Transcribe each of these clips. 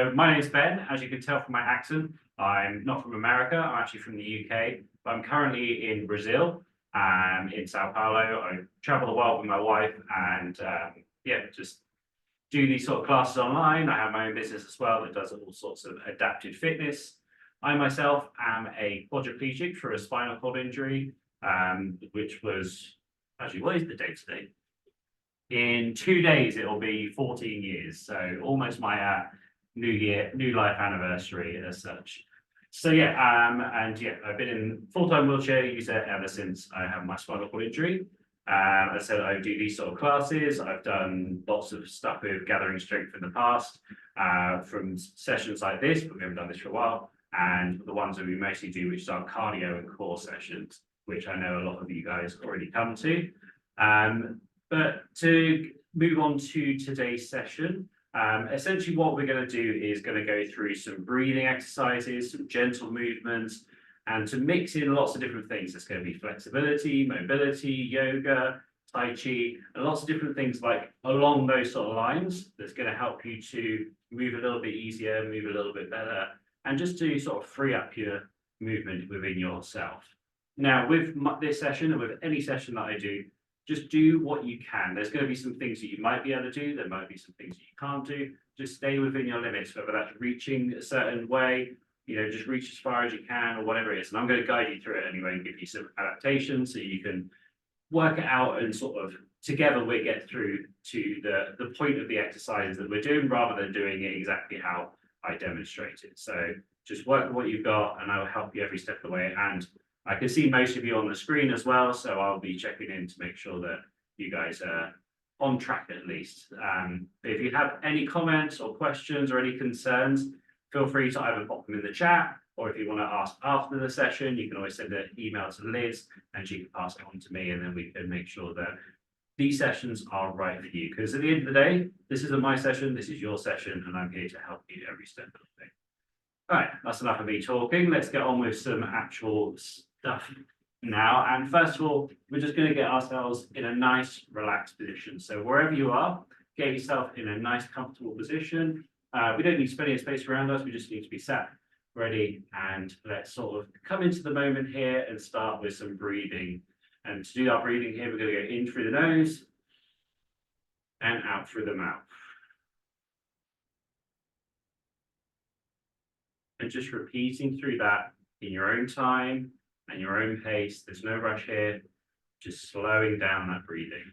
So my name's Ben. As you can tell from my accent, I'm not from America. I'm actually from the UK, but I'm currently in Brazil, in Sao Paulo. I travel the world with my wife, and yeah, just do these sort of classes online. I have my own business as well that does all sorts of adapted fitness. I myself am a quadriplegic for a spinal cord injury, which was actually, what is the date today? In 2 days, it'll be 14 years. So almost my new life anniversary as such. So yeah, and yeah, I've been in full-time wheelchair user ever since I have my spinal cord injury. As I said, I do these sort of classes. I've done lots of stuff with gathering strength in the past, from sessions like this, but we haven't done this for a while, and the ones that we mostly do, which are cardio and core sessions, which I know a lot of you guys already come to. But to move on to today's session, essentially what we're going to do is going to go through some breathing exercises, some gentle movements, and to mix in lots of different things. There's going to be flexibility, mobility, yoga, tai chi, and lots of different things like along those sort of lines that's going to help you to move a little bit easier, move a little bit better, and just to sort of free up your movement within yourself. Now, with this session and with any session that I do, just do what you can. There's going to be some things that you might be able to do. There might be some things that you can't do. Just stay within your limits, whether that's reaching a certain way, just reach as far as you can or whatever it is. And I'm going to guide you through it anyway and give you some adaptations so you can work it out and sort of together we get through to the point of the exercises that we're doing rather than doing it exactly how I demonstrated. So just work with what you've got and I will help you every step of the way. And I can see most of you on the screen as well, so I'll be checking in to make sure that you guys are on track at least. If you have any comments or questions or any concerns, feel free to either pop them in the chat, or if you want to ask after the session, you can always send an email to Liz and she can pass it on to me, and then we can make sure that these sessions are right for you. Because at the end of the day, this isn't my session, this is your session, and I'm here to help you every step of the way. All right, that's enough of me talking. Let's get on with some actual stuff now. And first of all, we're just going to get ourselves in a nice, relaxed position. So wherever you are, get yourself in a nice, comfortable position. We don't need plenty of space around us. We just need to be sat ready. And let's sort of come into the moment here and start with some breathing. And to do our breathing here, we're going to go in through the nose and out through the mouth. And just repeating through that in your own time and your own pace. There's no rush here, just slowing down that breathing.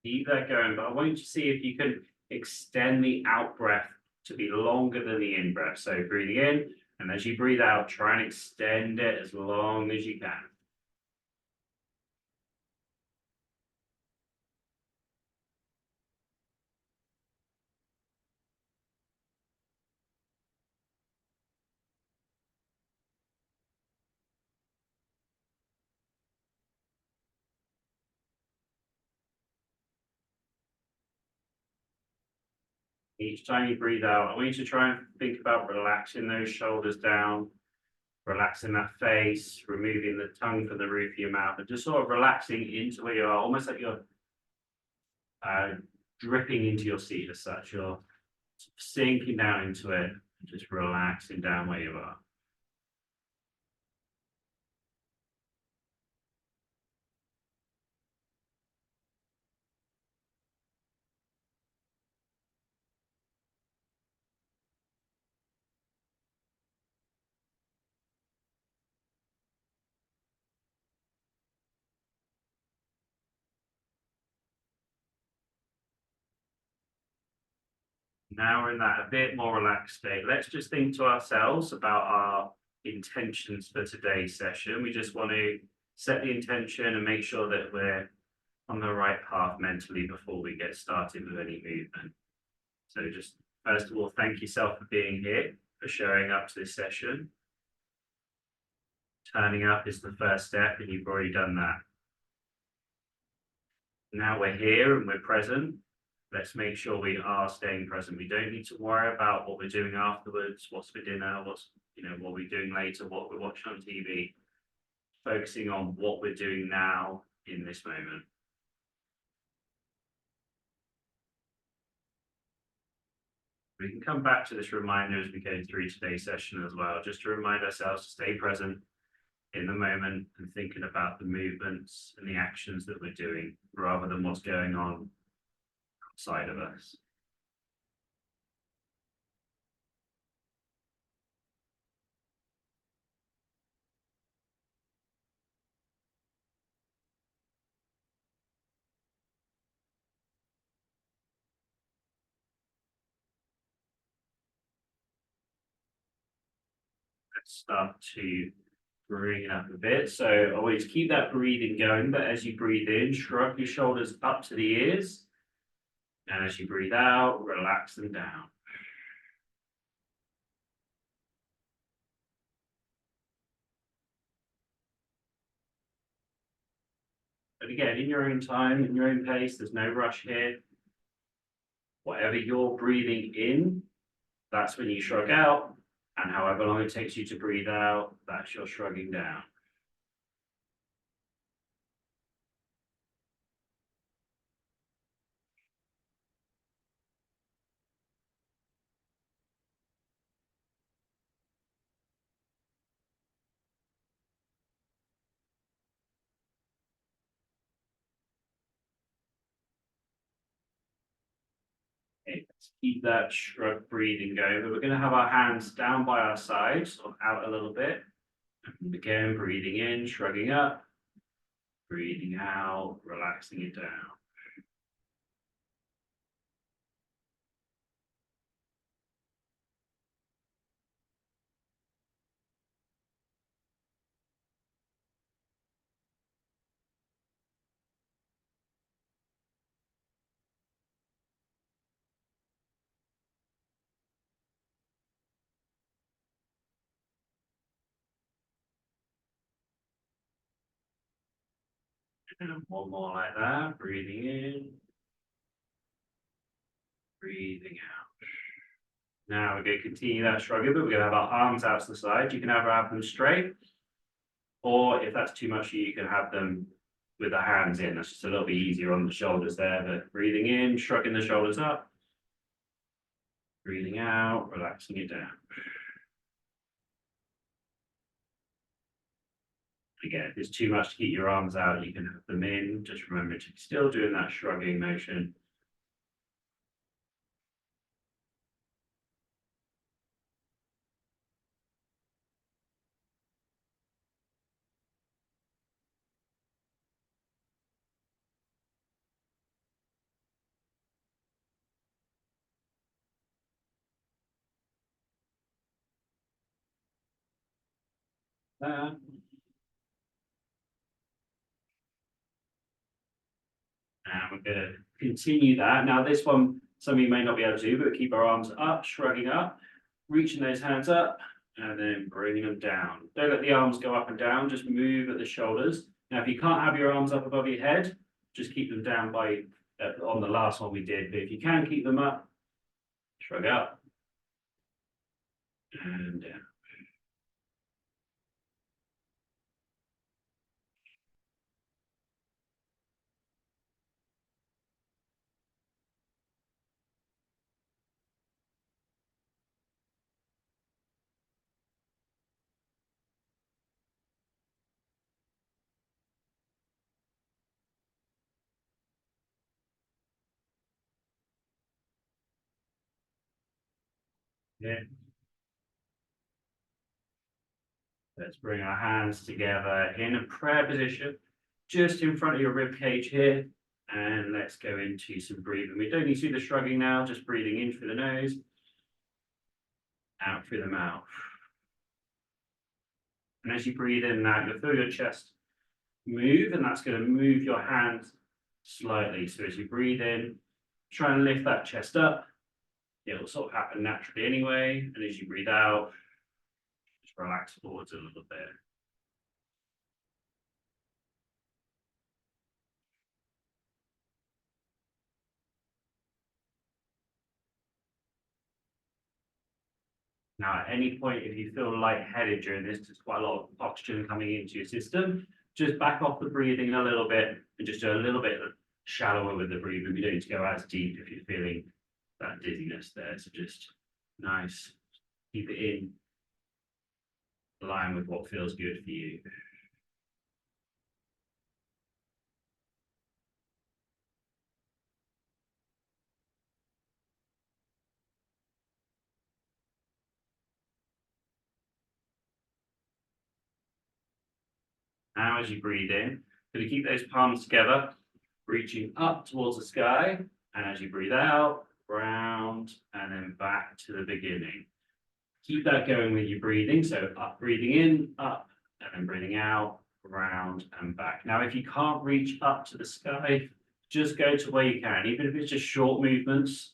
Keep that going, but I want you to see if you can extend the out breath to be longer than the in breath. So breathing in, and as you breathe out, try and extend it as long as you can. Each time you breathe out, I want you to try and think about relaxing those shoulders down, relaxing that face, removing the tongue from the roof of your mouth, and just sort of relaxing into where you are, almost like you're dripping into your seat as such. You're sinking down into it, just relaxing down where you are. Now we're in that a bit more relaxed state. Let's just think to ourselves about our intentions for today's session. We just want to set the intention and make sure that we're on the right path mentally before we get started with any movement. So just first of all, thank yourself for being here, for showing up to this session. Turning up is the first step, and you've already done that. Now we're here and we're present. Let's make sure we are staying present. We don't need to worry about what we're doing afterwards, what's for dinner, what we're doing later, what we're watching on TV. Focusing on what we're doing now in this moment. We can come back to this reminder as we go through today's session as well, just to remind ourselves to stay present in the moment and thinking about the movements and the actions that we're doing rather than what's going on outside of us. Let's start to bring it up a bit. So always keep that breathing going, but as you breathe in, shrug your shoulders up to the ears. And as you breathe out, relax them down. But again, in your own time, in your own pace, there's no rush here. Whatever you're breathing in, that's when you shrug out. And however long it takes you to breathe out, that's your shrugging down. Okay, let's keep that shrug breathing going, but we're going to have our hands down by our sides or out a little bit. And again, breathing in, shrugging up, breathing out, relaxing it down. And one more like that, breathing in, breathing out. Now we're going to continue that shrugging, but we're going to have our arms out to the side. You can either have them straight, or if that's too much, you can have them with the hands in. That's just a little bit easier on the shoulders there. But breathing in, shrugging the shoulders up, breathing out, relaxing it down. Again, if it's too much to keep your arms out, you can have them in. Just remember to still doing that shrugging motion. And we're going to continue that. Now, this one, some of you may not be able to do, but keep our arms up, shrugging up, reaching those hands up, and then bringing them down. Don't let the arms go up and down, just move at the shoulders. Now, if you can't have your arms up above your head, just keep them down by on the last one we did. But if you can keep them up, shrug up and down. Yeah. Let's bring our hands together in a prayer position, just in front of your rib cage here. And let's go into some breathing. We don't need to do the shrugging now, just breathing in through the nose, out through the mouth. And as you breathe in and out, you'll feel your chest move, and that's going to move your hands slightly. So as you breathe in, try and lift that chest up. It'll sort of happen naturally anyway. And as you breathe out, just relax forwards a little bit. Now, at any point, if you feel lightheaded during this, there's quite a lot of oxygen coming into your system, just back off the breathing a little bit and just do a little bit shallower with the breathing. You don't need to go as deep if you're feeling that dizziness there. So just nice, keep it in line with what feels good for you. Now, as you breathe in, going to keep those palms together, reaching up towards the sky. And as you breathe out, round and then back to the beginning. Keep that going with your breathing. So up, breathing in, up, and then breathing out, round and back. Now, if you can't reach up to the sky, just go to where you can, even if it's just short movements.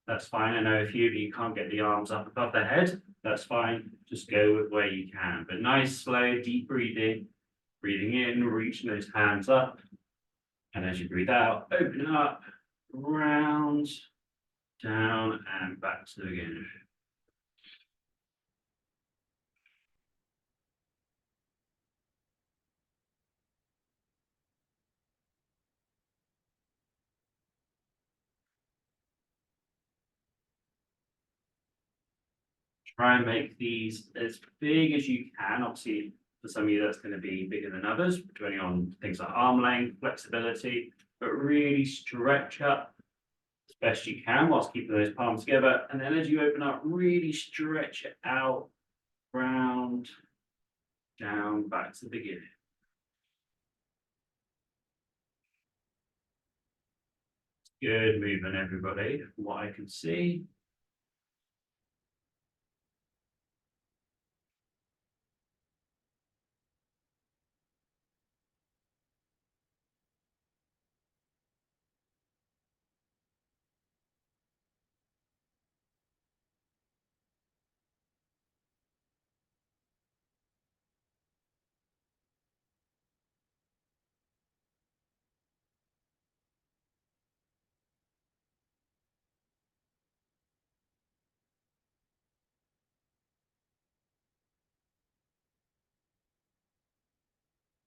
That's fine. I know a few of you can't get the arms up above the head. That's fine. Just go with where you can. But nice, slow, deep breathing. Breathing in, reaching those hands up. And as you breathe out, open up, round, down, and back to the beginning. Try and make these as big as you can. Obviously, for some of you, that's going to be bigger than others, depending on things like arm length, flexibility, but really stretch up as best you can whilst keeping those palms together. And then as you open up, really stretch it out, round, down, back to the beginning. Good movement, everybody, from what I can see.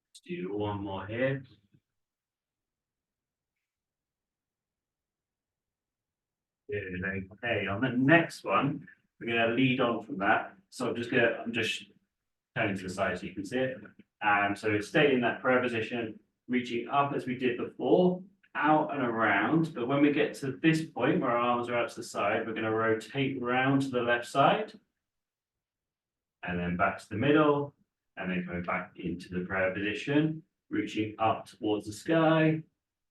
Let's do one more here. Good, okay, on the next one, we're going to lead on from that. So I'm just turning to the side so you can see it. So stay in that prayer position, reaching up as we did before, out and around. But when we get to this point where our arms are out to the side, we're going to rotate round to the left side. And then back to the middle. And then coming back into the prayer position, reaching up towards the sky,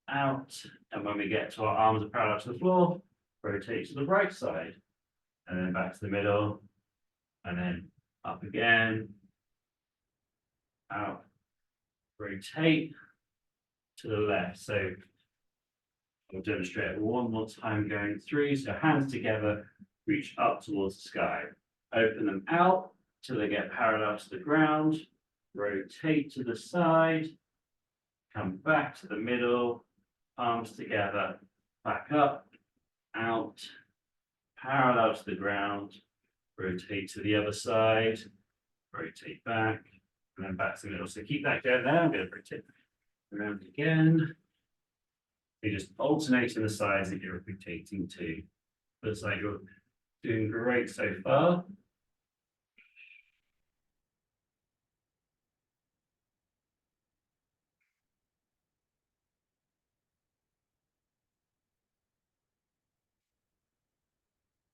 out. And when we get to our arms are parallel to the floor, rotate to the right side. And then back to the middle. And then up again. Out, rotate to the left. So we'll demonstrate it one more time going through. So hands together, reach up towards the sky. Open them out till they get parallel to the ground. Rotate to the side. Come back to the middle. Arms together. Back up, out, parallel to the ground. Rotate to the other side. Rotate back. And then back to the middle. So keep that going there. I'm going to rotate around again. You're just alternating the sides that you're rotating to. Looks like you're doing great so far.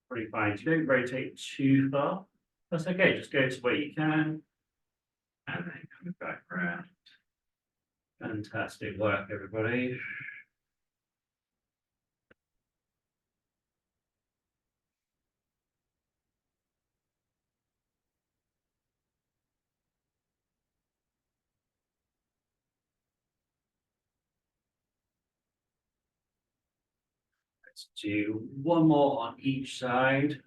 Pretty fine. You don't rotate too far. That's okay. Just go to where you can. And then coming back around. Fantastic work, everybody. Let's do one more on each side.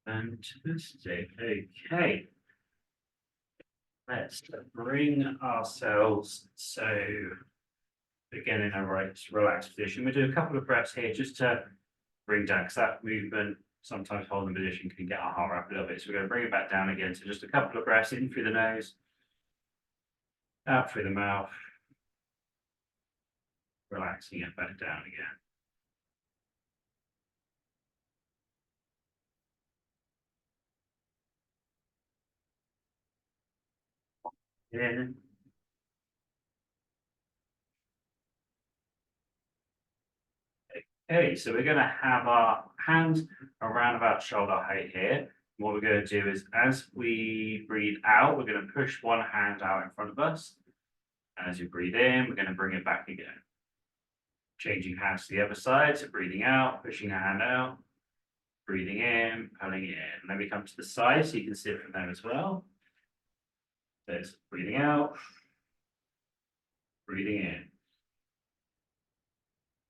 Fantastic. Okay. Let's bring ourselves again in a relaxed position. We'll do a couple of breaths here just to bring down, because that movement, sometimes holding the position can get our heart rate up a little bit. So we're going to bring it back down again. So just a couple of breaths in through the nose, out through the mouth, relaxing it back down again. Okay, so we're going to have our hands around about shoulder height here. What we're going to do is, as we breathe out, we're going to push one hand out in front of us. As you breathe in, we're going to bring it back again. Changing hands to the other side, so breathing out, pushing a hand out, breathing in, pulling it in. Then we come to the side, so you can see it from there as well. So it's breathing out, breathing in,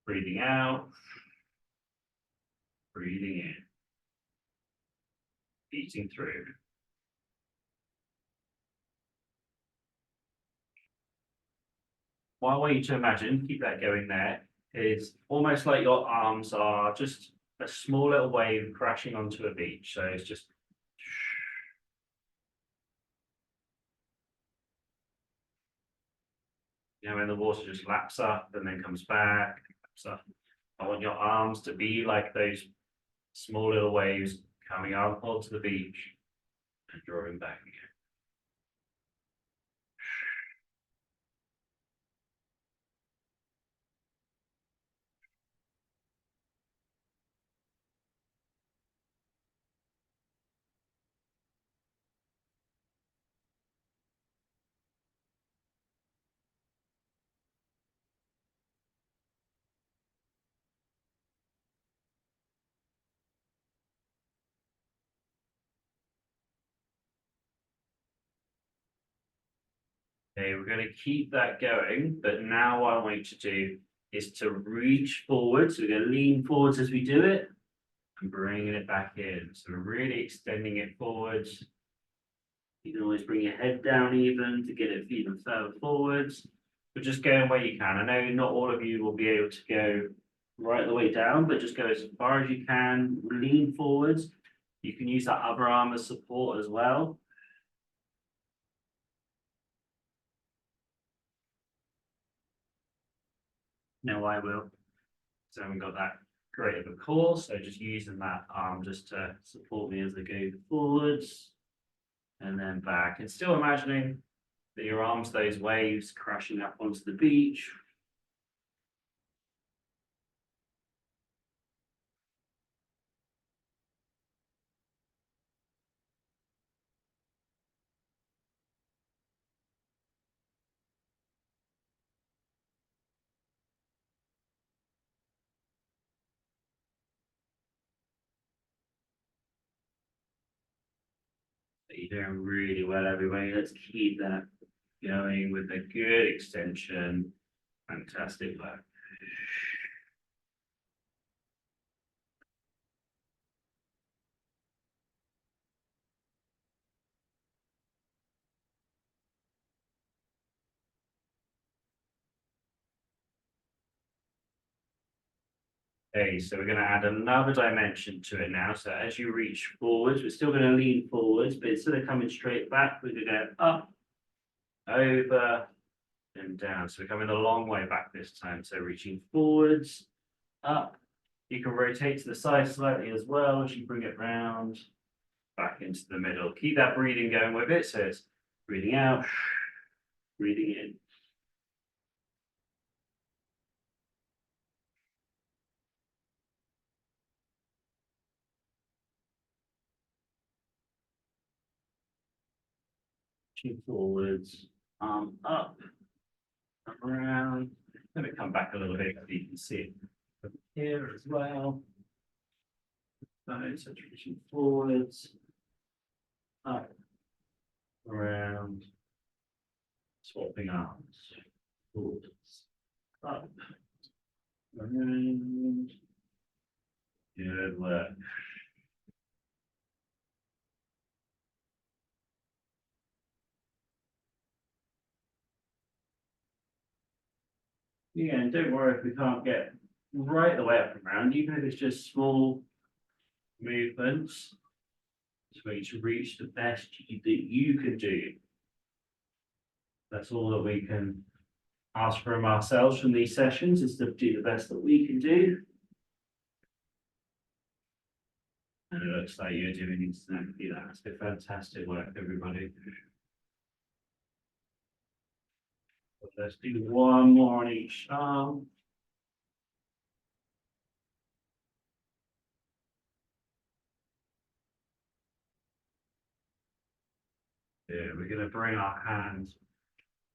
breathing out, breathing in, eating through. What I want you to imagine, keep that going there, is almost like your arms are just a small little wave crashing onto a beach. So it's just when the water just laps up and then comes back, laps up. I want your arms to be like those small little waves coming up onto the beach and drawing back again. Okay, we're going to keep that going, but now what I want you to do is to reach forward. So we're going to lean forwards as we do it and bringing it back in. So we're really extending it forwards. You can always bring your head down even to get it even further forwards, but just going where you can. I know not all of you will be able to go right the way down, but just go as far as you can, lean forwards. You can use that other arm as support as well. No, I will. So I haven't got that great of a core, so just using that arm just to support me as I go forwards and then back. And still imagining that your arms, those waves crashing up onto the beach. You're doing really well, everybody. Let's keep that going with a good extension. Fantastic work. Okay, so we're going to add another dimension to it now. So as you reach forwards, we're still going to lean forwards, but instead of coming straight back, we're going to go up, over, and down. So we're coming a long way back this time. So reaching forwards, up. You can rotate to the side slightly as well as you bring it round, back into the middle. Keep that breathing going with it. So it's breathing out, breathing in. Reaching forwards, arm up, around. Let me come back a little bit so you can see it from here as well. So reaching forwards, up, around, swapping arms, forwards, up, around. Good work. Yeah, and don't worry if we can't get right the way up and round, even if it's just small movements. So you to reach the best that you can do. That's all that we can ask from ourselves from these sessions is to do the best that we can do. And it looks like you're doing exactly that. So fantastic work, everybody. Let's do one more on each arm. Yeah, we're going to bring our hands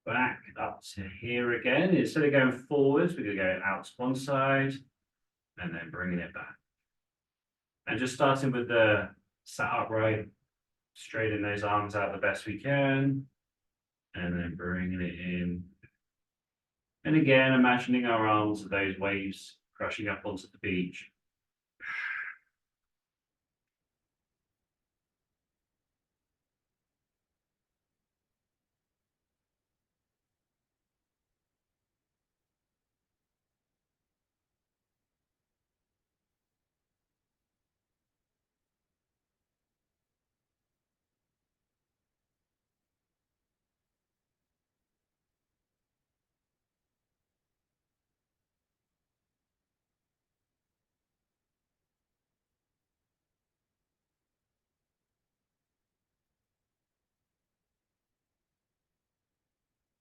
back up to here again. Instead of going forwards, we're going to go out to one side and then bringing it back. And just starting with the sat upright, straighten those arms out the best we can, and then bringing it in. And again, imagining our arms are those waves crashing up onto the beach.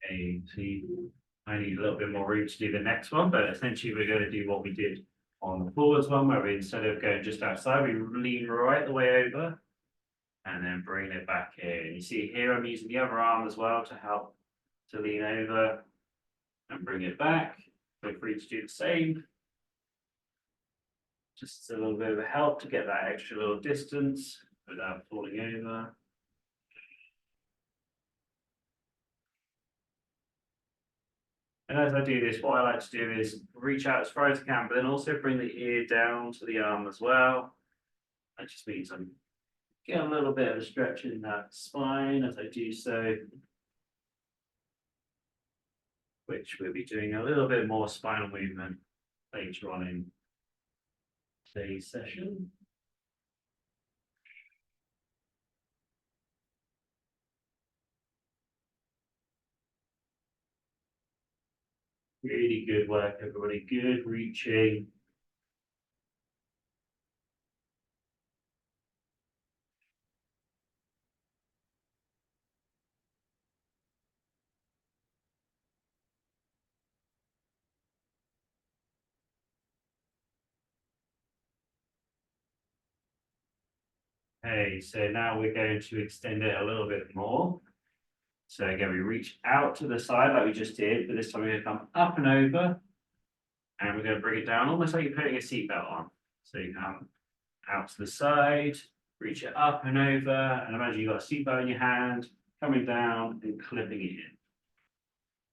And see, I need a little bit more room to do the next one, but essentially we're going to do what we did on the forwards one, where we instead of going just outside, we lean right the way over and then bring it back in. You see here, I'm using the other arm as well to help to lean over and bring it back. Feel free to do the same. Just a little bit of a help to get that extra little distance without falling over. And as I do this, what I like to do is reach out as far as I can, but then also bring the ear down to the arm as well. That just means I'm getting a little bit of a stretch in that spine as I do so, which we'll be doing a little bit more spinal movement later on in today's session. Really good work, everybody. Good reaching. Okay, so now we're going to extend it a little bit more. So again, we reach out to the side like we just did, but this time we're going to come up and over, and we're going to bring it down almost like you're putting a seatbelt on. So you come out to the side, reach it up and over, and imagine you've got a seatbelt in your hand, coming down and clipping it in.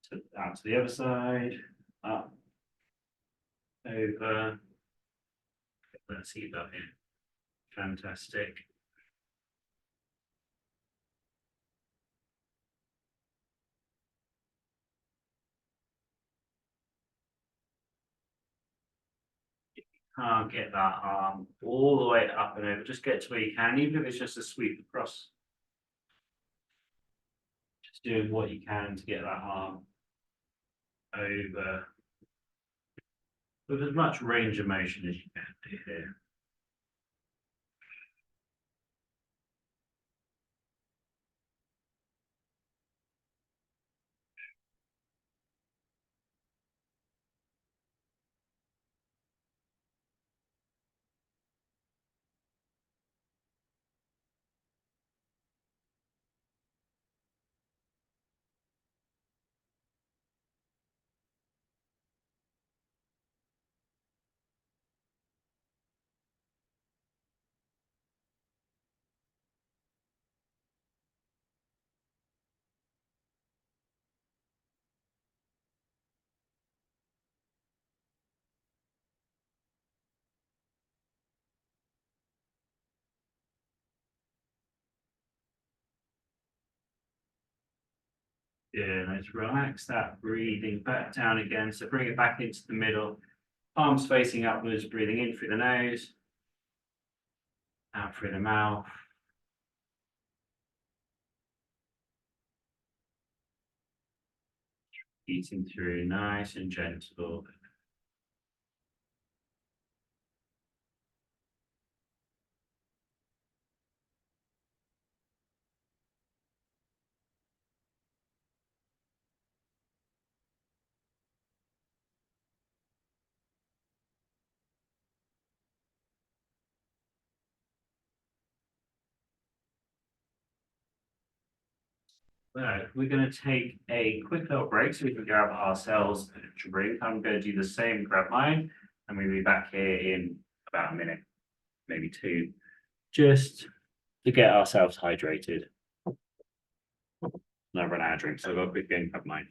So out to the other side, up, over, get that seatbelt in. Fantastic. Can't get that arm all the way up and over, just get to where you can, even if it's just a sweep across. Just doing what you can to get that arm over with as much range of motion as you can do here. Good. Let's relax that breathing back down again. So bring it back into the middle. Palms facing upwards, breathing in through the nose, out through the mouth. Eating through nice and gentle. So we're going to take a quick little break so we can grab ourselves a drink. I'm going to do the same, grab mine, and we'll be back here in about a minute, maybe two, just to get ourselves hydrated. And I run out of drinks, so I've got a quick game, grab mine.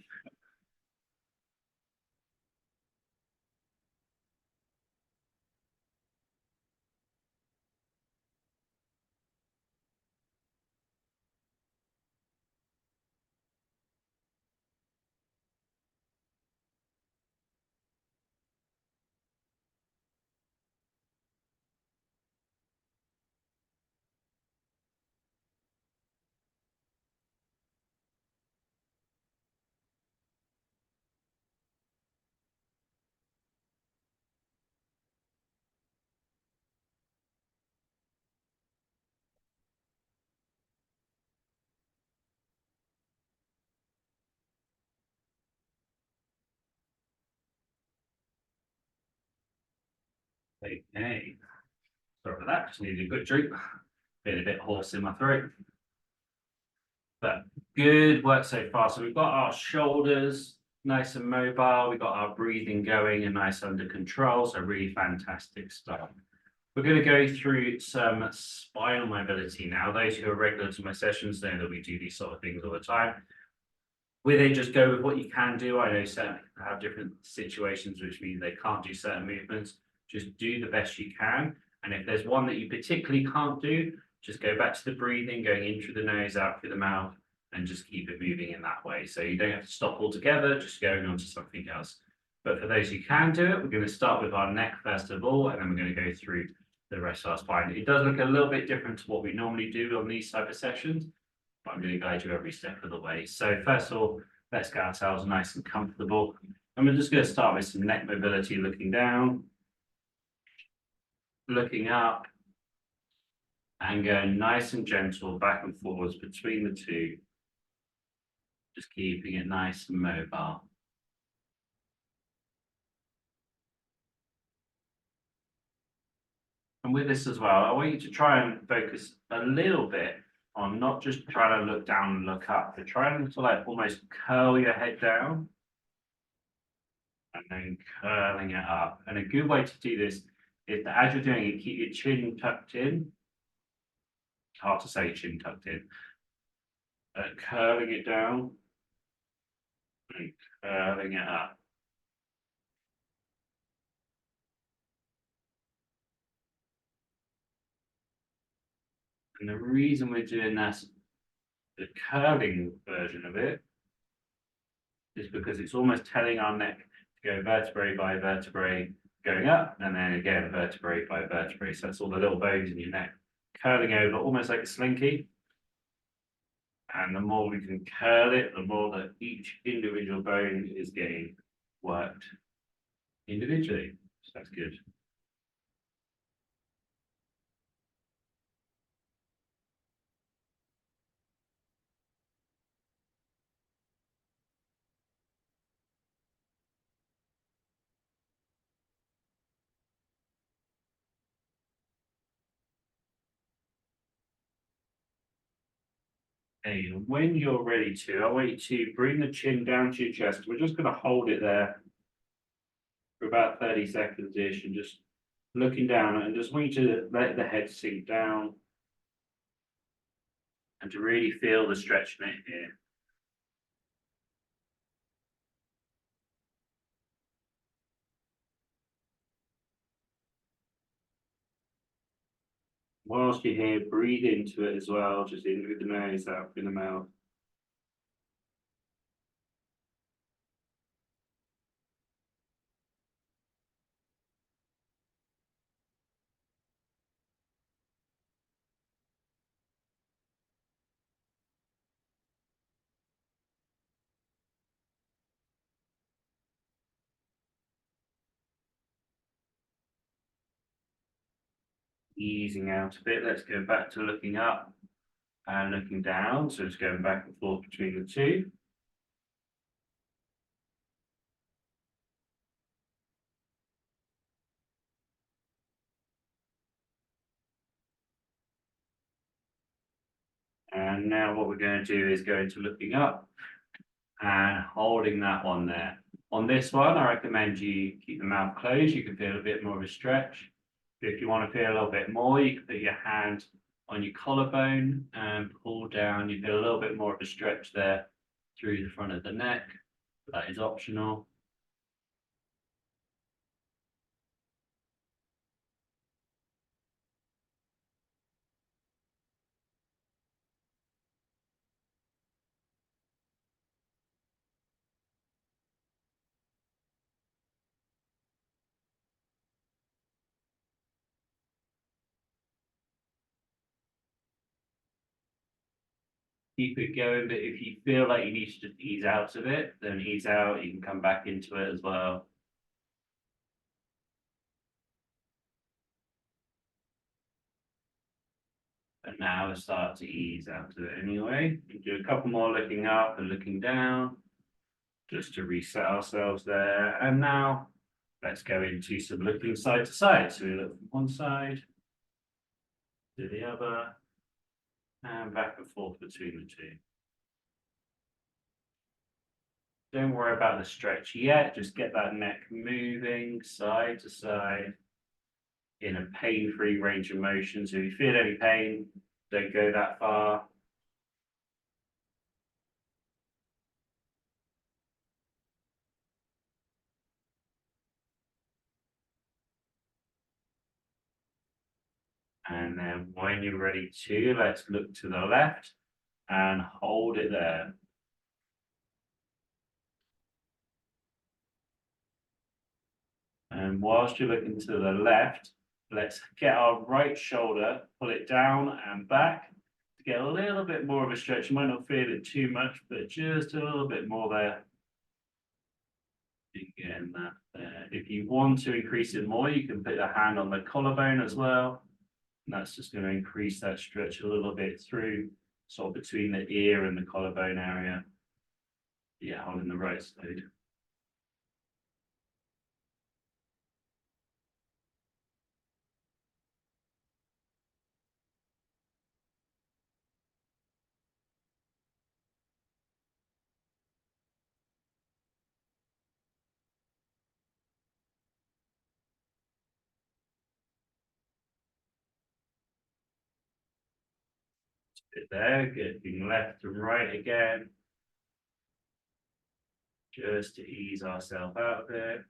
Okay, sorry for that, just needed a good drink. Been a bit hoarse in my throat. But good work so far. So we've got our shoulders nice and mobile. We've got our breathing going and nice under control. So really fantastic stuff. We're going to go through some spinal mobility now. Those who are regular to my sessions know that we do these sort of things all the time. With it, just go with what you can do. I know certain people have different situations, which means they can't do certain movements. Just do the best you can. And if there's one that you particularly can't do, just go back to the breathing, going in through the nose, out through the mouth, and just keep it moving in that way. So you don't have to stop altogether, just going on to something else. But for those who can do it, we're going to start with our neck first of all, and then we're going to go through the rest of our spine. It does look a little bit different to what we normally do on these type of sessions, but I'm going to guide you every step of the way. So first of all, let's get ourselves nice and comfortable. And we're just going to start with some neck mobility, looking down, looking up, and going nice and gentle back and forwards between the two. Just keeping it nice and mobile. And with this as well, I want you to try and focus a little bit on not just trying to look down and look up, but trying to like almost curl your head down and then curling it up. And a good way to do this is that as you're doing it, keep your chin tucked in. Hard to say chin tucked in. Curling it down and curling it up. And the reason we're doing that, the curling version of it, is because it's almost telling our neck to go vertebrae by vertebrae going up, and then again vertebrae by vertebrae. So that's all the little bones in your neck curling over, almost like a slinky. And the more we can curl it, the more that each individual bone is getting worked individually. So that's good. Okay, and when you're ready to, I want you to bring the chin down to your chest. We're just going to hold it there for about 30 seconds-ish and just looking down, and just want you to let the head sink down and to really feel the stretch in it here. Whilst you're here, breathe into it as well, just in through the nose, out through the mouth. easing out a bit. Let's go back to looking up and looking down. So it's going back and forth between the two. And now what we're going to do is go into looking up and holding that one there. On this one, I recommend you keep the mouth closed. You can feel a bit more of a stretch. If you want to feel a little bit more, you can put your hand on your collarbone and pull down. You feel a little bit more of a stretch there through the front of the neck. That is optional. Keep it going, but if you feel like you need to just ease out of it, then ease out. You can come back into it as well. And now we start to ease out of it anyway. We do a couple more looking up and looking down, just to reset ourselves there. And now let's go into some looking side to side. So we look from one side to the other and back and forth between the two. Don't worry about the stretch yet, just get that neck moving side to side in a pain-free range of motion. So if you feel any pain, don't go that far. And then when you're ready to, let's look to the left and hold it there. And whilst you're looking to the left, let's get our right shoulder, pull it down and back to get a little bit more of a stretch. You might not feel it too much, but just a little bit more there. Again, that there. If you want to increase it more, you can put a hand on the collarbone as well. And that's just going to increase that stretch a little bit through, sort of between the ear and the collarbone area. Yeah, holding the right side. Bit there, getting left and right again. Just to ease ourselves out of it.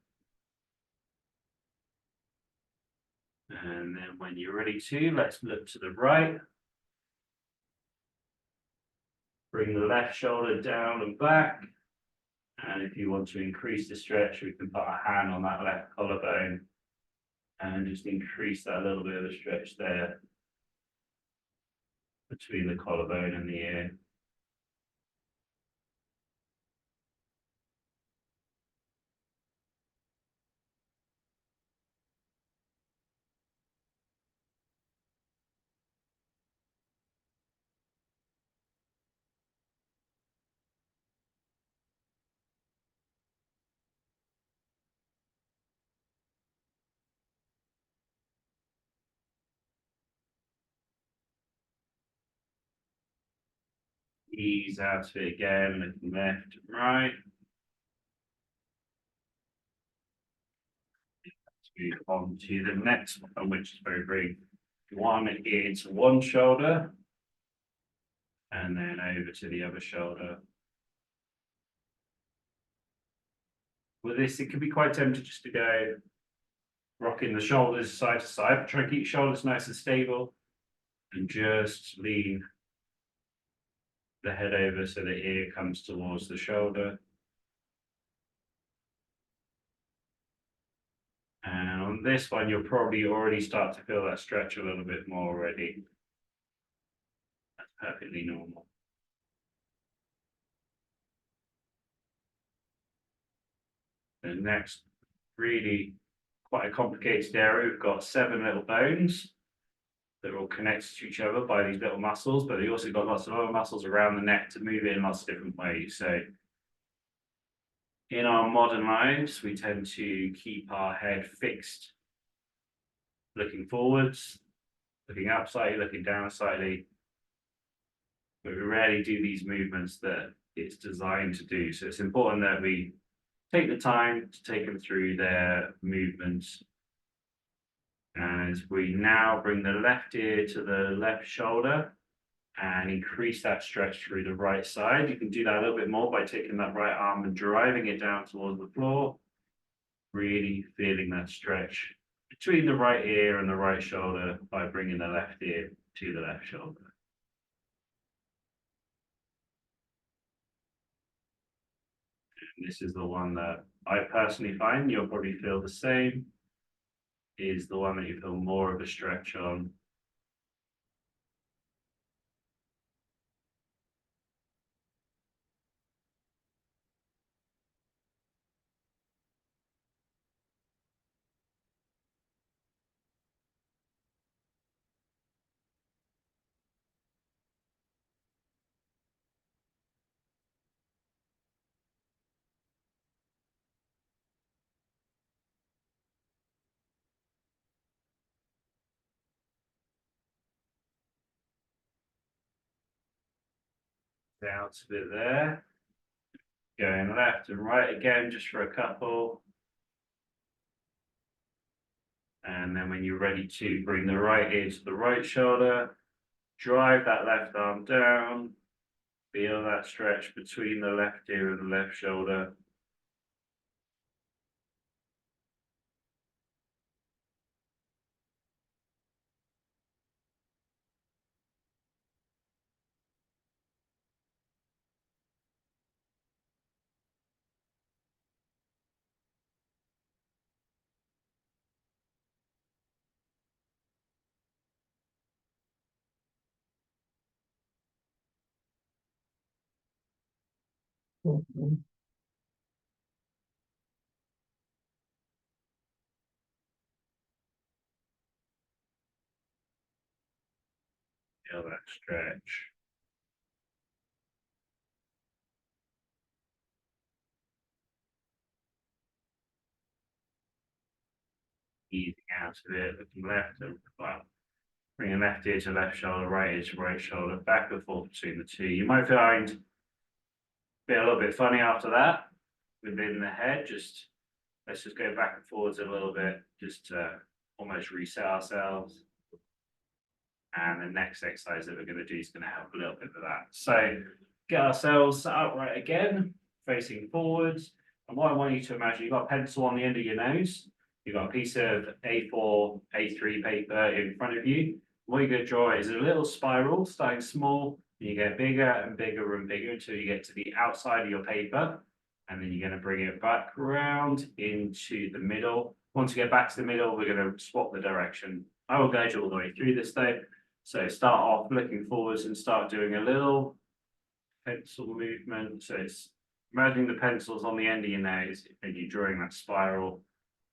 And then when you're ready to, let's look to the right. Bring the left shoulder down and back. And if you want to increase the stretch, we can put a hand on that left collarbone and just increase that little bit of a stretch there between the collarbone and the ear. Ease out of it again, looking left and right. Move on to the next one, which is very brief. One into one shoulder and then over to the other shoulder. With this, it can be quite tempting just to go rocking the shoulders side to side, but try and keep your shoulders nice and stable and just lean the head over so the ear comes towards the shoulder. And on this one, you'll probably already start to feel that stretch a little bit more already. That's perfectly normal. The next, really quite a complicated area. We've got 7 little bones. They're all connected to each other by these little muscles, but they also got lots of other muscles around the neck to move it in lots of different ways. So in our modern lives, we tend to keep our head fixed, looking forwards, looking up slightly, looking down slightly. But we rarely do these movements that it's designed to do. So it's important that we take the time to take them through their movements. As we now bring the left ear to the left shoulder and increase that stretch through the right side. You can do that a little bit more by taking that right arm and driving it down towards the floor. Really feeling that stretch between the right ear and the right shoulder by bringing the left ear to the left shoulder. And this is the one that I personally find, you'll probably feel the same, is the one that you feel more of a stretch on. Down to it there. Going left and right again, just for a couple. And then when you're ready to bring the right ear to the right shoulder, drive that left arm down. Feel that stretch between the left ear and the left shoulder. Feel that stretch. Easing out of it, looking left and well, bringing left ear to left shoulder, right ear to right shoulder, back and forth between the two. You might find it a little bit funny after that within the head. Let's just go back and forwards a little bit, just to almost reset ourselves. And the next exercise that we're going to do is going to help a little bit with that. So get ourselves upright again, facing forwards. And what I want you to imagine, you've got a pencil on the end of your nose. You've got a piece of A4, A3 paper in front of you. What you're going to draw is a little spiral, starting small. And you get bigger and bigger and bigger until you get to the outside of your paper. And then you're going to bring it back around into the middle. Once you get back to the middle, we're going to swap the direction. I will guide you all the way through this though. So start off looking forwards and start doing a little pencil movement. So it's imagining the pencils on the end of your nose and you're drawing that spiral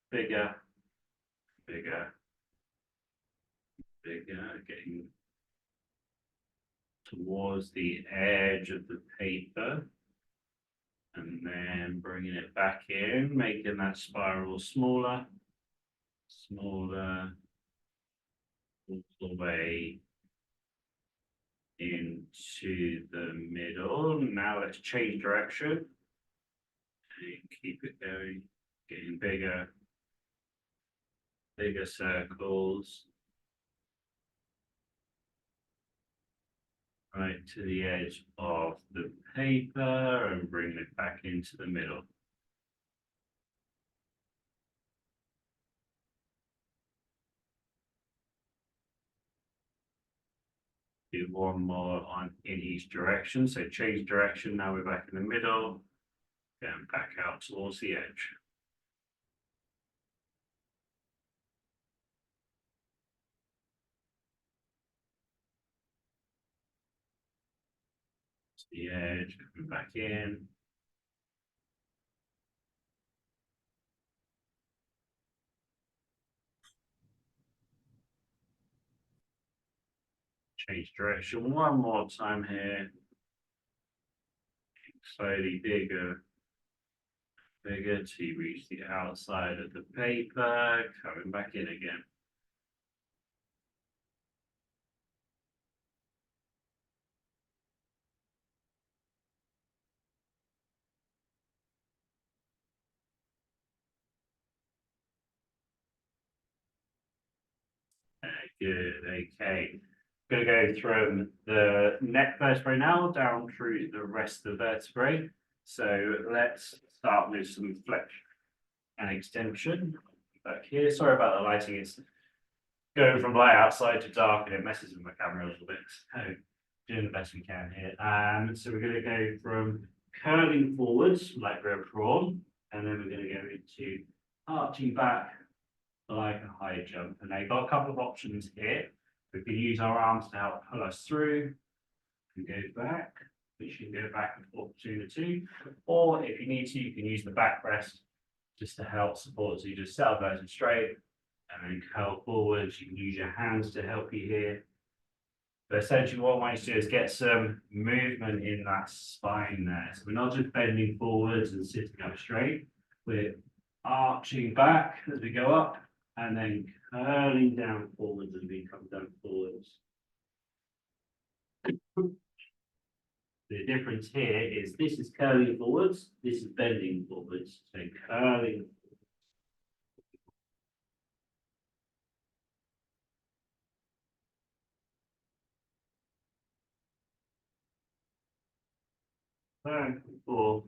bigger, bigger, bigger, getting towards the edge of the paper. And then bringing it back in, making that spiral smaller, smaller, all the way into the middle. Now let's change direction and keep it going, getting bigger, bigger circles right to the edge of the paper and bring it back into the middle. Do one more on in each direction. So change direction. Now we're back in the middle, going back out towards the edge. To the edge, coming back in. Change direction one more time here. Slowly bigger, bigger to reach the outside of the paper, coming back in again. Good, okay. Gonna go from the neck vertebrae now down through the rest of the vertebrae. So let's start with some flexion and extension. Back here, sorry about the lighting, it's going from light outside to dark and it messes with my camera a little bit. So doing the best we can here. So we're gonna go from curling forwards like we're a prawn, and then we're gonna go into arching back like a high jump. And they've got a couple of options here. We can use our arms to help pull us through. We can go back, which you can go back and forth between the two. Or if you need to, you can use the back rest just to help support. So you just set up nice and straight and then curl forwards. You can use your hands to help you here. But essentially what I want you to do is get some movement in that spine there. So we're not just bending forwards and sitting up straight. We're arching back as we go up and then curling down forwards as we come down forwards. The difference here is this is curling forwards, this is bending forwards. So curling. Back and forth.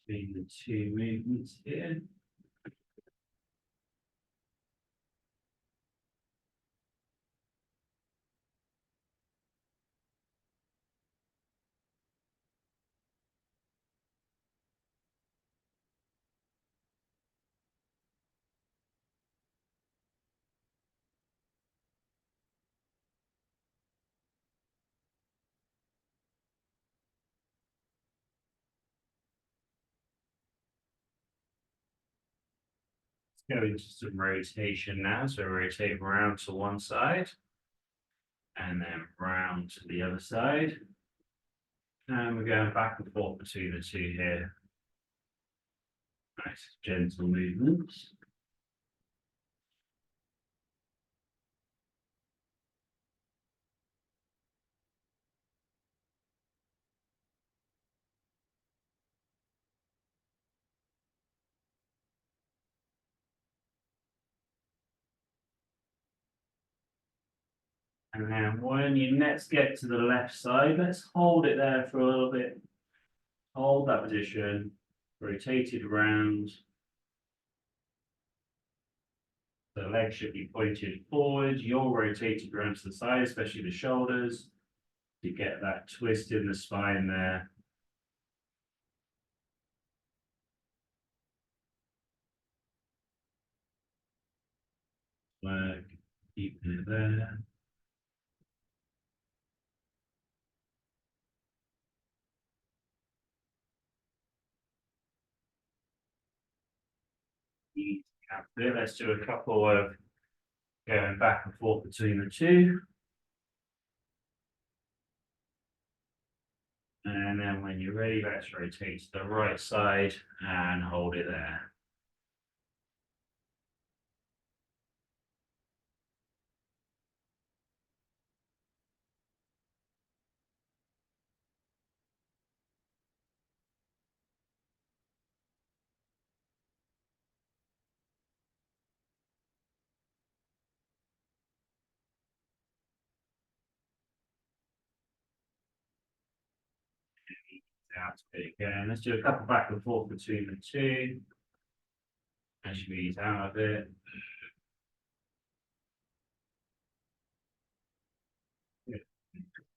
Between the two movements here. Go into some rotation now. So rotate around to one side and then round to the other side. And we're going back and forth between the two here. Nice, gentle movements. And then when you next get to the left side, let's hold it there for a little bit. Hold that position, rotate it around. The leg should be pointed forward. You're rotated around to the side, especially the shoulders, to get that twist in the spine there. Work, keeping it there. Let's do a couple of going back and forth between the two. And then when you're ready, let's rotate to the right side and hold it there. Out again. Let's do a couple back and forth between the two. As you ease out of it.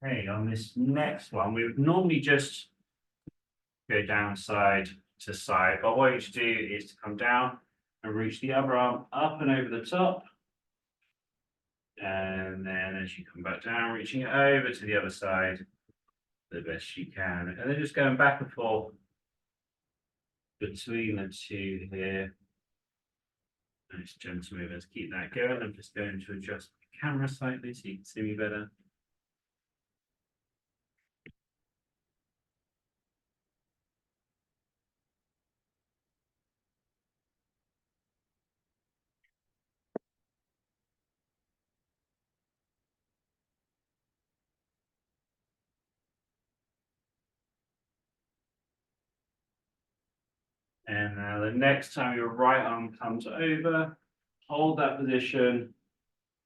Okay, on this next one, we would normally just go down side to side, but what you should do is to come down and reach the other arm up and over the top. And then as you come back down, reaching it over to the other side the best you can. And then just going back and forth between the two here. Nice gentle movements. Keep that going. I'm just going to adjust the camera slightly so you can see me better. And now the next time your right arm comes over, hold that position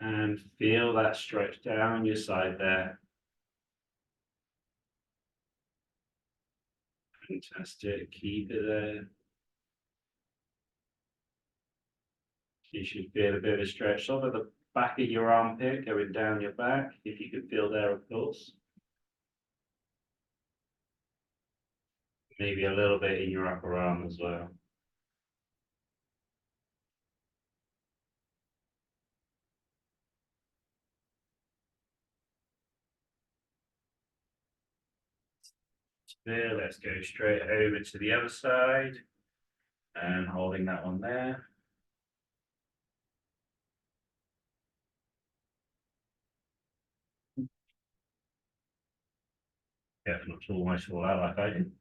and feel that stretch down your side there. Fantastic. Keep it there. You should feel a bit of a stretch over the back of your armpit going down your back, if you can feel there, of course. Maybe a little bit in your upper arm as well. There, let's go straight over to the other side and holding that one there. Yeah, not to almost fall out like I did.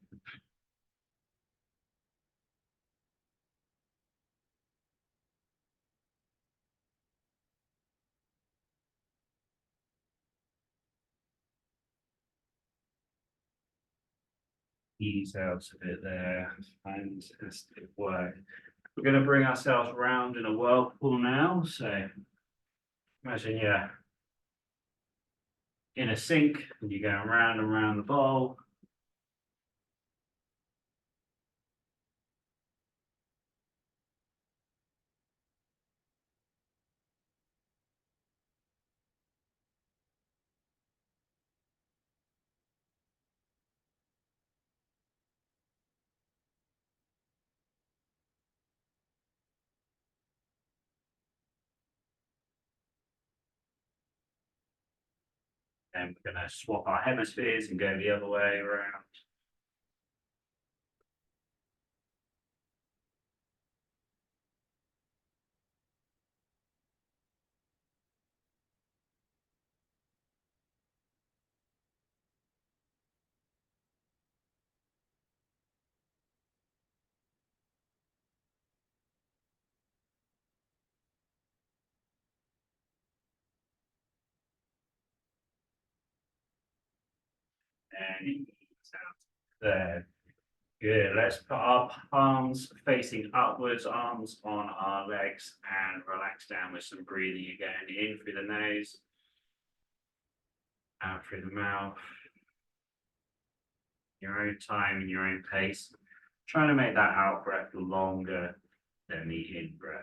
Ease out a bit there. Fantastic work. We're going to bring ourselves round in a whirlpool now. So imagine you're in a sink and you're going round and round the bowl. And we're going to swap our hemispheres and go the other way around. And ease out there. Good. Let's put our palms facing upwards, arms on our legs, and relax down with some breathing again. In through the nose, out through the mouth. Your own time and your own pace. Trying to make that out breath longer than the in breath.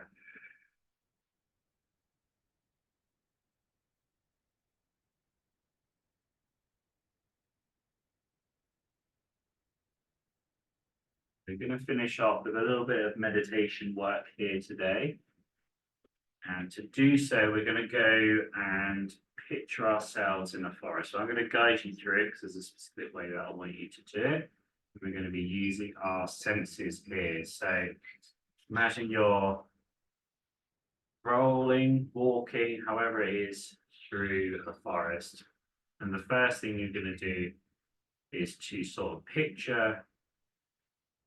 We're going to finish off with a little bit of meditation work here today. And to do so, we're going to go and picture ourselves in the forest. So I'm going to guide you through it because there's a specific way that I want you to do it. We're going to be using our senses here. So imagine you're rolling, walking, however it is, through a forest. And the first thing you're going to do is to sort of picture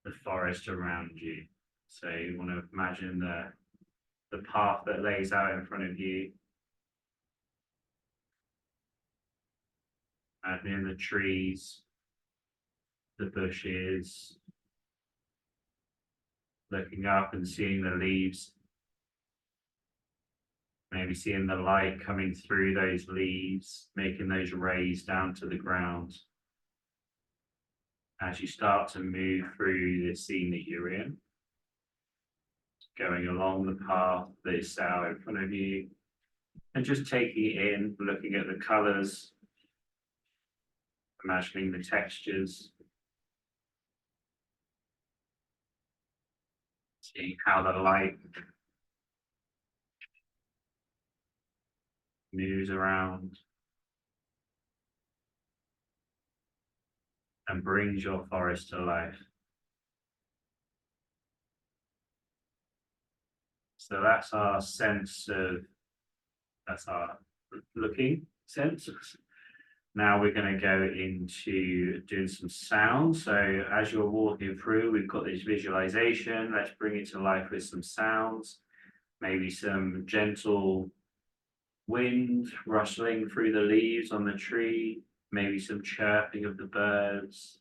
the forest around you. So you want to imagine the path that lays out in front of you. Imagining the trees, the bushes, looking up and seeing the leaves, maybe seeing the light coming through those leaves, making those rays down to the ground. As you start to move through the scene that you're in, going along the path that is set out in front of you, and just taking it in, looking at the colors, imagining the textures, seeing how the light moves around and brings your forest to life. So that's our sense of, that's our looking sense. Now we're going to go into doing some sound. So as you're walking through, we've got this visualization. Let's bring it to life with some sounds, maybe some gentle wind rustling through the leaves on the tree, maybe some chirping of the birds,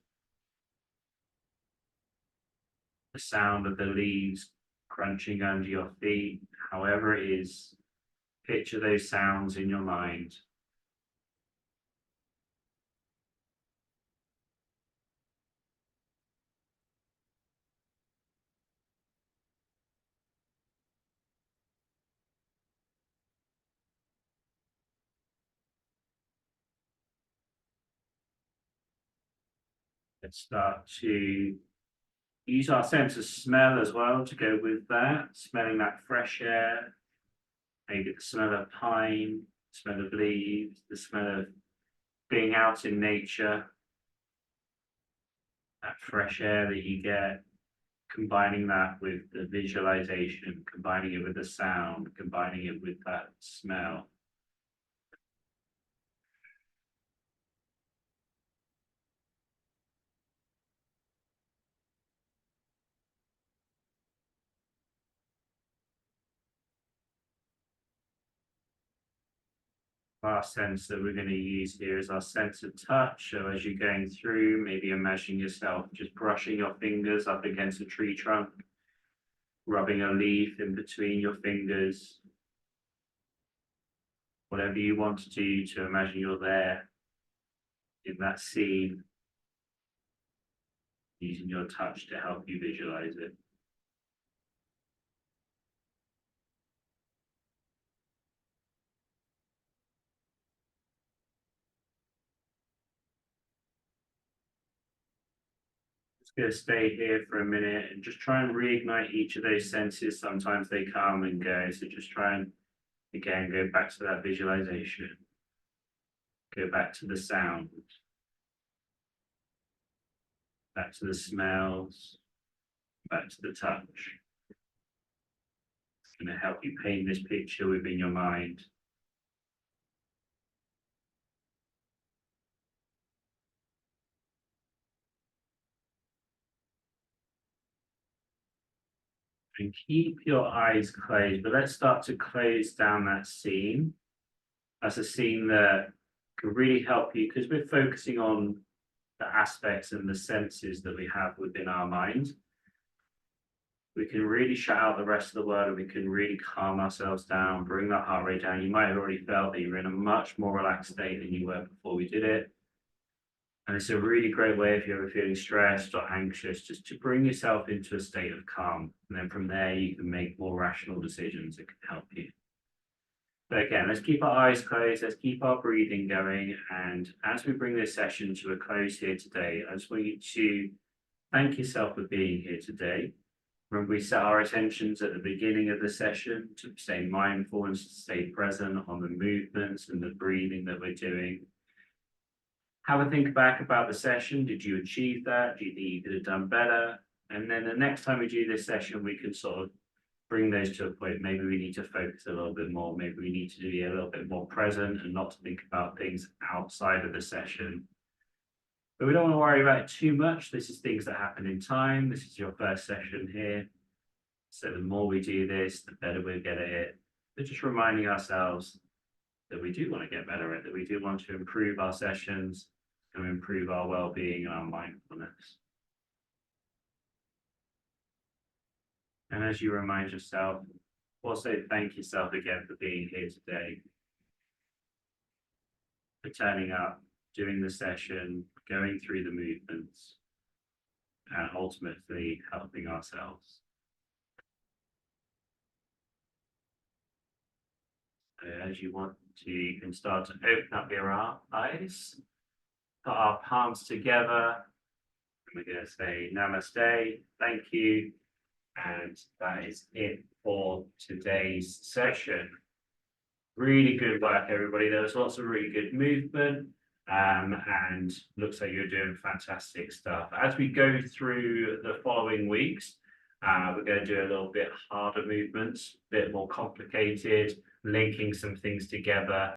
the sound of the leaves crunching under your feet, however it is, picture those sounds in your mind. Let's start to use our sense of smell as well to go with that, smelling that fresh air, maybe the smell of pine, smell of leaves, the smell of being out in nature, that fresh air that you get, combining that with the visualization, combining it with the sound, combining it with that smell. Our sense that we're going to use here is our sense of touch. So as you're going through, maybe imagine yourself just brushing your fingers up against a tree trunk, rubbing a leaf in between your fingers. Whatever you want to do to imagine you're there in that scene, using your touch to help you visualize it. Just going to stay here for a minute and just try and reignite each of those senses. Sometimes they come and go, so just try and again go back to that visualization, go back to the sound, back to the smells, back to the touch. It's going to help you paint this picture within your mind. And keep your eyes closed, but let's start to close down that scene. That's a scene that can really help you because we're focusing on the aspects and the senses that we have within our mind. We can really shut out the rest of the world and we can really calm ourselves down, bring that heart rate down. You might have already felt that you're in a much more relaxed state than you were before we did it. And it's a really great way if you're ever feeling stressed or anxious, just to bring yourself into a state of calm. And then from there, you can make more rational decisions that can help you. But again, let's keep our eyes closed, let's keep our breathing going. And as we bring this session to a close here today, I just want you to thank yourself for being here today. Remember, we set our attentions at the beginning of the session to stay mindful and to stay present on the movements and the breathing that we're doing. Have a think back about the session. Did you achieve that? Do you think you could have done better? And then the next time we do this session, we can sort of bring those to a point. Maybe we need to focus a little bit more. Maybe we need to be a little bit more present and not to think about things outside of the session. But we don't want to worry about it too much. This is things that happen in time. This is your first session here. So the more we do this, the better we'll get at it. But just reminding ourselves that we do want to get better at, that we do want to improve our sessions and improve our well-being and our mindfulness. And as you remind yourself, also thank yourself again for being here today, for turning up, doing the session, going through the movements, and ultimately helping ourselves. As you want to, you can start to open up your eyes, put our palms together, and we're going to say namaste, thank you, and that is it for today's session. Really good work, everybody. There was lots of really good movement, and looks like you're doing fantastic stuff. As we go through the following weeks, We're going to do a little bit harder movements, a bit more complicated, linking some things together.